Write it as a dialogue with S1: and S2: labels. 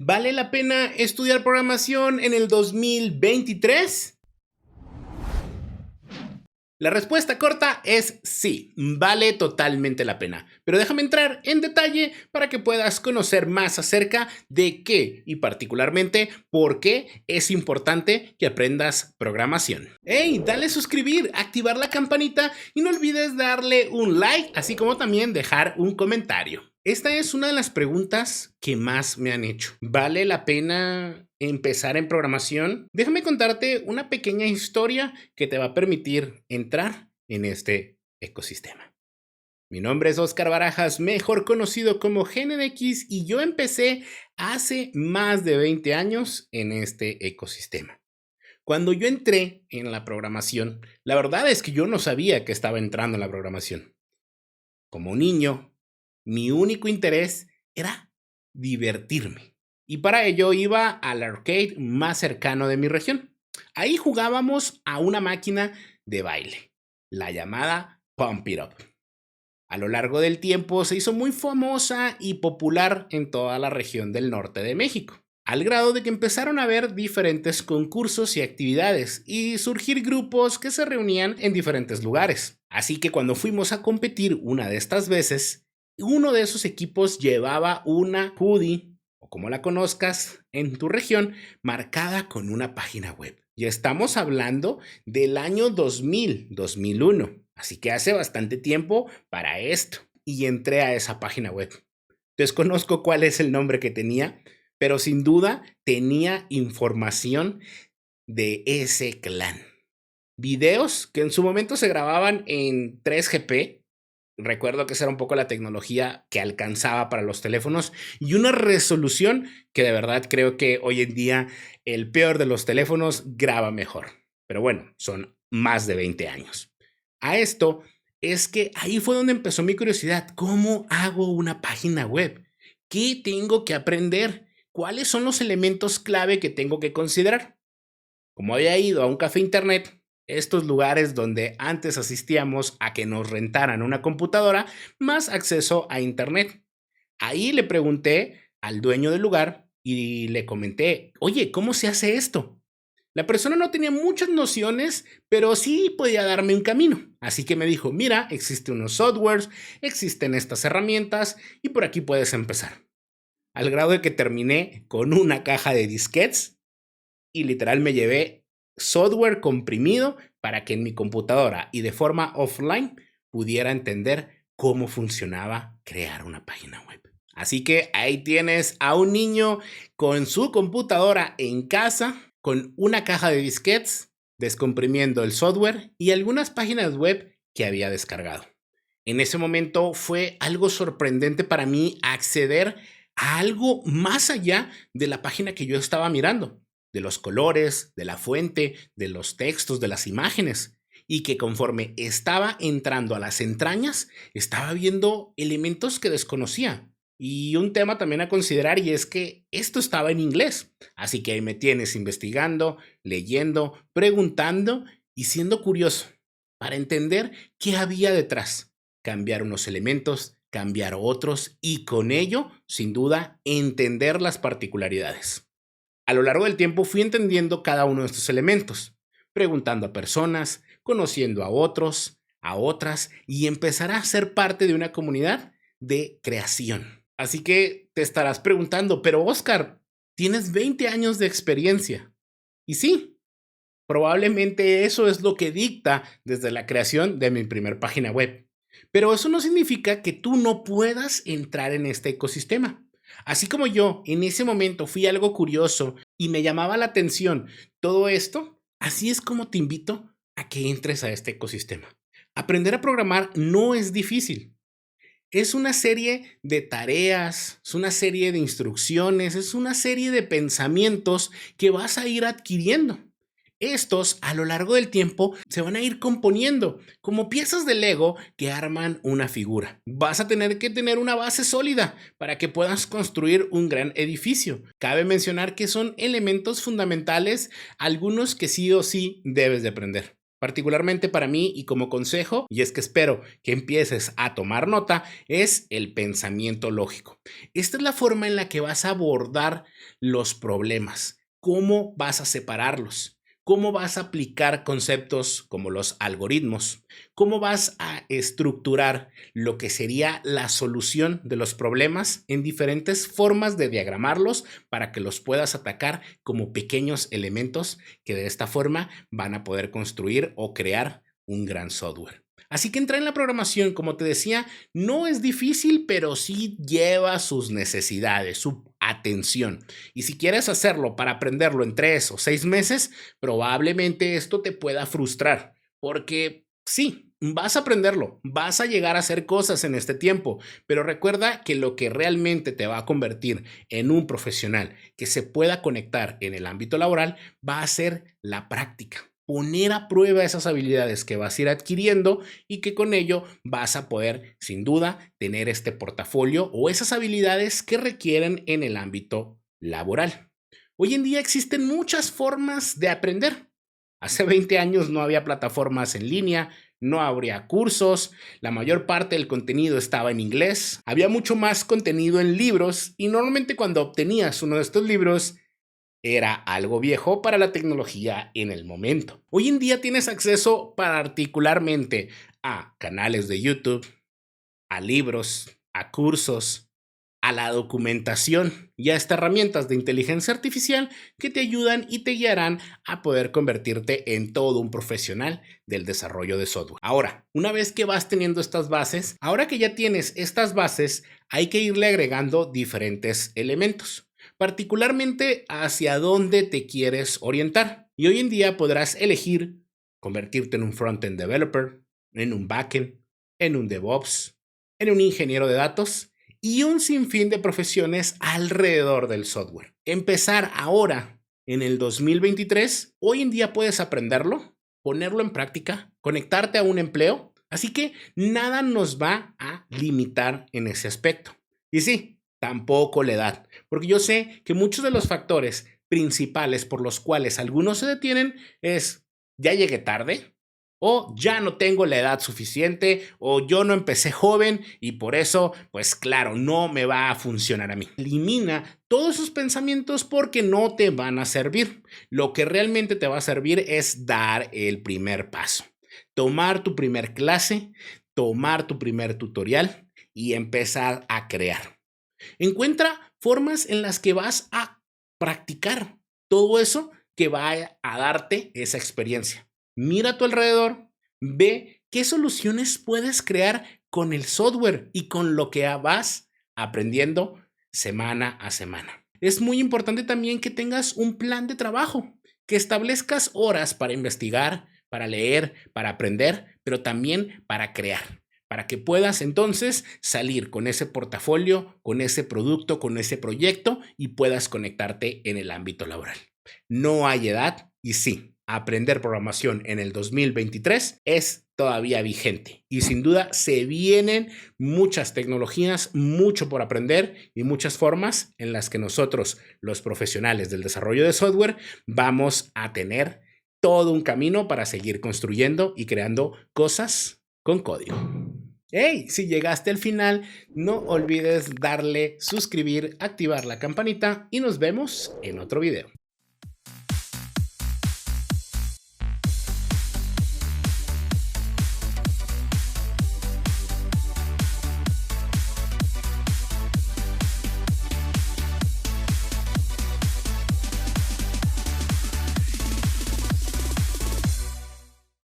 S1: ¿Vale la pena estudiar programación en el 2023? La respuesta corta es sí, vale totalmente la pena. Pero déjame entrar en detalle para que puedas conocer más acerca de qué y particularmente por qué es importante que aprendas programación. ¡Hey! Dale suscribir, activar la campanita y no olvides darle un like, así como también dejar un comentario. Esta es una de las preguntas que más me han hecho. ¿Vale la pena empezar en programación? Déjame contarte una pequeña historia que te va a permitir entrar en este ecosistema. Mi nombre es Oscar Barajas, mejor conocido como GeneDX, y yo empecé hace más de 20 años en este ecosistema. Cuando yo entré en la programación, la verdad es que yo no sabía que estaba entrando en la programación. Como niño, mi único interés era divertirme. Y para ello iba al arcade más cercano de mi región. Ahí jugábamos a una máquina de baile, la llamada Pump It Up. A lo largo del tiempo se hizo muy famosa y popular en toda la región del norte de México, al grado de que empezaron a haber diferentes concursos y actividades y surgir grupos que se reunían en diferentes lugares. Así que cuando fuimos a competir una de estas veces, uno de esos equipos llevaba una hoodie, o como la conozcas en tu región, marcada con una página web. Y estamos hablando del año 2001. Así que hace bastante tiempo para esto. Y entré a esa página web. Desconozco cuál es el nombre que tenía, pero sin duda tenía información de ese clan. Videos que en su momento se grababan en 3GP. Recuerdo que esa era un poco la tecnología que alcanzaba para los teléfonos y una resolución que de verdad creo que hoy en día el peor de los teléfonos graba mejor. Pero bueno, son más de 20 años. A esto es que ahí fue donde empezó mi curiosidad. ¿Cómo hago una página web? ¿Qué tengo que aprender? ¿Cuáles son los elementos clave que tengo que considerar? Como había ido a un café internet, estos lugares donde antes asistíamos a que nos rentaran una computadora más acceso a internet. Ahí le pregunté al dueño del lugar y le comenté, oye, ¿cómo se hace esto? La persona no tenía muchas nociones, pero sí podía darme un camino. Así que me dijo, mira, existen unos softwares, existen estas herramientas y por aquí puedes empezar. Al grado de que terminé con una caja de disquetes y literal me llevé software comprimido para que en mi computadora y de forma offline pudiera entender cómo funcionaba crear una página web. Así que ahí tienes a un niño con su computadora en casa, con una caja de disquetes, descomprimiendo el software y algunas páginas web que había descargado. En ese momento fue algo sorprendente para mí acceder a algo más allá de la página que yo estaba mirando, de los colores, de la fuente, de los textos, de las imágenes, y que conforme estaba entrando a las entrañas, estaba viendo elementos que desconocía. Y un tema también a considerar y es que esto estaba en inglés, así que ahí me tienes investigando, leyendo, preguntando y siendo curioso para entender qué había detrás, cambiar unos elementos, cambiar otros y con ello, sin duda, entender las particularidades. A lo largo del tiempo fui entendiendo cada uno de estos elementos, preguntando a personas, conociendo a otros, a otras y empezar a ser parte de una comunidad de creación. Así que te estarás preguntando, pero Oscar, tienes 20 años de experiencia. Y sí, probablemente eso es lo que dicta desde la creación de mi primer página web. Pero eso no significa que tú no puedas entrar en este ecosistema. Así como yo en ese momento fui algo curioso y me llamaba la atención todo esto, así es como te invito a que entres a este ecosistema. Aprender a programar no es difícil. Es una serie de tareas, es una serie de instrucciones, es una serie de pensamientos que vas a ir adquiriendo. Estos, a lo largo del tiempo, se van a ir componiendo como piezas de Lego que arman una figura. Vas a tener que tener una base sólida para que puedas construir un gran edificio. Cabe mencionar que son elementos fundamentales, algunos que sí o sí debes de aprender. particularmente para mí y como consejo, y es que espero que empieces a tomar nota, es el pensamiento lógico. Esta es la forma en la que vas a abordar los problemas, cómo vas a separarlos, cómo vas a aplicar conceptos como los algoritmos, cómo vas a estructurar lo que sería la solución de los problemas en diferentes formas de diagramarlos para que los puedas atacar como pequeños elementos que de esta forma van a poder construir o crear un gran software. Así que entrar en la programación, como te decía, no es difícil, pero sí lleva sus necesidades, su atención. Y si quieres hacerlo para aprenderlo en 3 o 6 meses, probablemente esto te pueda frustrar, porque sí, vas a aprenderlo, vas a llegar a hacer cosas en este tiempo, pero recuerda que lo que realmente te va a convertir en un profesional que se pueda conectar en el ámbito laboral va a ser la práctica. Poner a prueba esas habilidades que vas a ir adquiriendo y que con ello vas a poder, sin duda, tener este portafolio o esas habilidades que requieren en el ámbito laboral. Hoy en día existen muchas formas de aprender. Hace 20 años no había plataformas en línea, no habría cursos, la mayor parte del contenido estaba en inglés, había mucho más contenido en libros y normalmente cuando obtenías uno de estos libros era algo viejo para la tecnología en el momento. Hoy en día tienes acceso particularmente a canales de YouTube, a libros, a cursos, a la documentación y a estas herramientas de inteligencia artificial que te ayudan y te guiarán a poder convertirte en todo un profesional del desarrollo de software. Ahora, una vez que vas teniendo estas bases, ahora que ya tienes estas bases, hay que irle agregando diferentes elementos, particularmente hacia dónde te quieres orientar. Y hoy en día podrás elegir convertirte en un front-end developer, en un backend, en un DevOps, en un ingeniero de datos y un sinfín de profesiones alrededor del software. Empezar ahora, en el 2023, hoy en día puedes aprenderlo, ponerlo en práctica, conectarte a un empleo, así que nada nos va a limitar en ese aspecto. Y sí, tampoco la edad, porque yo sé que muchos de los factores principales por los cuales algunos se detienen es: ya llegué tarde, o ya no tengo la edad suficiente, o yo no empecé joven y por eso, pues claro, no me va a funcionar a mí. Elimina todos esos pensamientos porque no te van a servir. Lo que realmente te va a servir es dar el primer paso. Tomar tu primer clase, tomar tu primer tutorial y empezar a crear. Encuentra formas en las que vas a practicar todo eso que va a darte esa experiencia. Mira a tu alrededor, ve qué soluciones puedes crear con el software y con lo que vas aprendiendo semana a semana. Es muy importante también que tengas un plan de trabajo, que establezcas horas para investigar, para leer, para aprender, pero también para crear, para que puedas entonces salir con ese portafolio, con ese producto, con ese proyecto y puedas conectarte en el ámbito laboral. No hay edad y sí, aprender programación en el 2023 es todavía vigente y sin duda se vienen muchas tecnologías, mucho por aprender y muchas formas en las que nosotros, los profesionales del desarrollo de software, vamos a tener todo un camino para seguir construyendo y creando cosas con código. Hey, si llegaste al final, no olvides darle suscribir, activar la campanita y nos vemos en otro video.